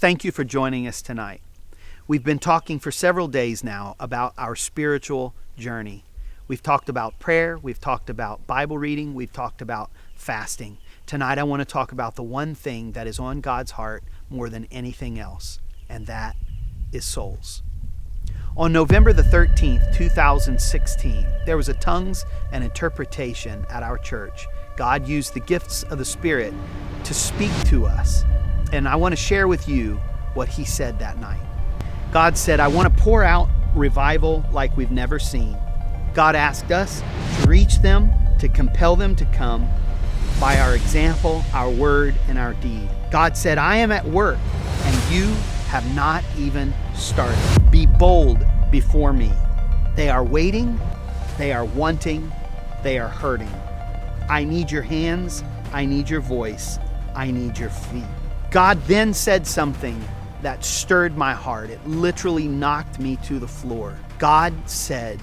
Thank you for joining us tonight. We've been talking for several days now about our spiritual journey. We've talked about prayer, we've talked about Bible reading, we've talked about fasting. Tonight I want to talk about the one thing that is on God's heart more than anything else, and that is souls. On November the 13th, 2016, there was a tongues and interpretation at our church. God used the gifts of the Spirit to speak to us, and I want to share with you what He said that night. God said, I want to pour out revival like we've never seen. God asked us to reach them, to compel them to come by our example, our word, and our deed. God said, I am at work, and you have not even started. Be bold before me. They are waiting, they are wanting, they are hurting. I need your hands, I need your voice, I need your feet. God then said something that stirred my heart. It literally knocked me to the floor. God said,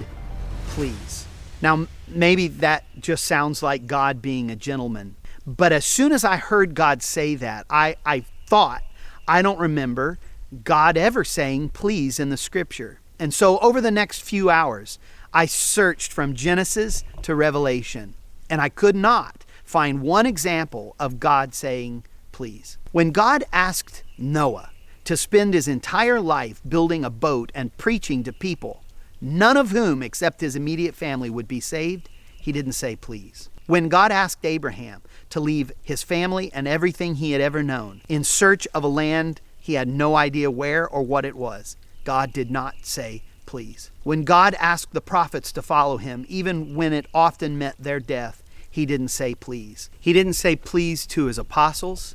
please. Now, maybe that just sounds like God being a gentleman. But as soon as I heard God say that, I thought, I don't remember God ever saying please in the scripture. And so over the next few hours, I searched from Genesis to Revelation, and I could not find one example of God saying please. When God asked Noah to spend his entire life building a boat and preaching to people, none of whom except his immediate family would be saved, he didn't say please. When God asked Abraham to leave his family and everything he had ever known in search of a land he had no idea where or what it was, God did not say please. When God asked the prophets to follow him, even when it often meant their death, he didn't say please. He didn't say please to his apostles.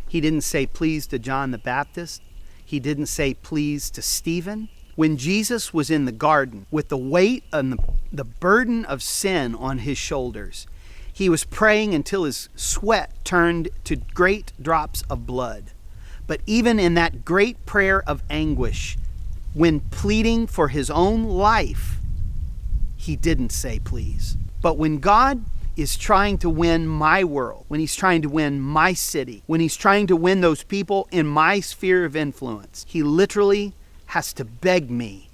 He didn't say please to John the Baptist. He didn't say please to Stephen. When Jesus was in the garden with the weight and the burden of sin on his shoulders, he was praying until his sweat turned to great drops of blood. But even in that great prayer of anguish, when pleading for his own life, he didn't say please. But when God is trying to win my world, when he's trying to win my city, when he's trying to win those people in my sphere of influence, he literally has to beg me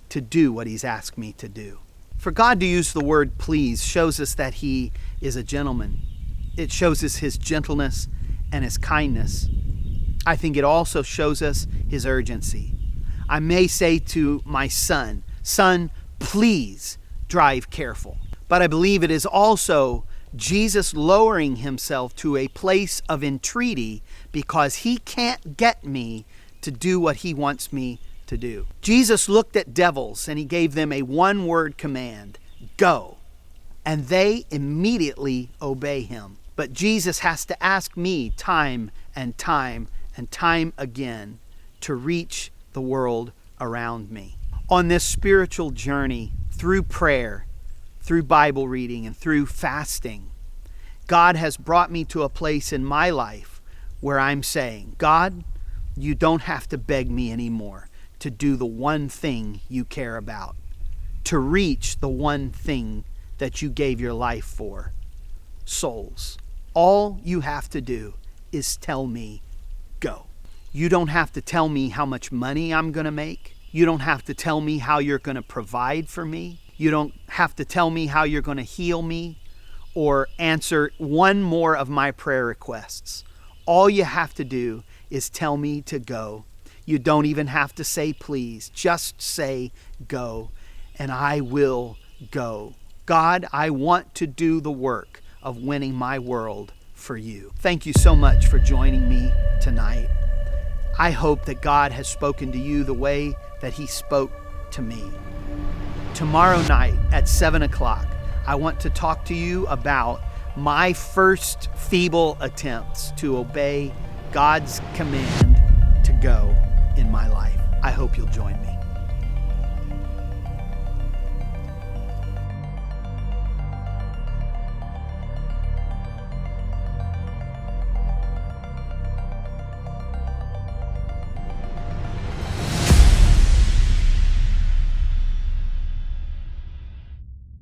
to do what he's asked me to do. For God to use the word please shows us that he is a gentleman. It shows us his gentleness and his kindness. I think it also shows us his urgency. I may say to my son, please drive careful. But I believe it is also Jesus lowering himself to a place of entreaty because he can't get me to do what he wants me to do. Jesus looked at devils and he gave them a one-word command, go, and they immediately obey him. But Jesus has to ask me time and time and time again to reach the world around me. On this spiritual journey through prayer, through Bible reading, and through fasting, God has brought me to a place in my life where I'm saying, God, you don't have to beg me anymore to do the one thing you care about, to reach the one thing that you gave your life for, souls. All you have to do is tell me, go. You don't have to tell me how much money I'm going to make. You don't have to tell me how you're going to provide for me. You don't have to tell me how you're going to heal me or answer one more of my prayer requests. All you have to do is tell me to go. You don't even have to say please. Just say go, and I will go. God, I want to do the work of winning my world for you. Thank you so much for joining me tonight. I hope that God has spoken to you the way that he spoke to me. Tomorrow night at 7 o'clock, I want to talk to you about my first feeble attempts to obey God's command to go in my life. I hope you'll join me.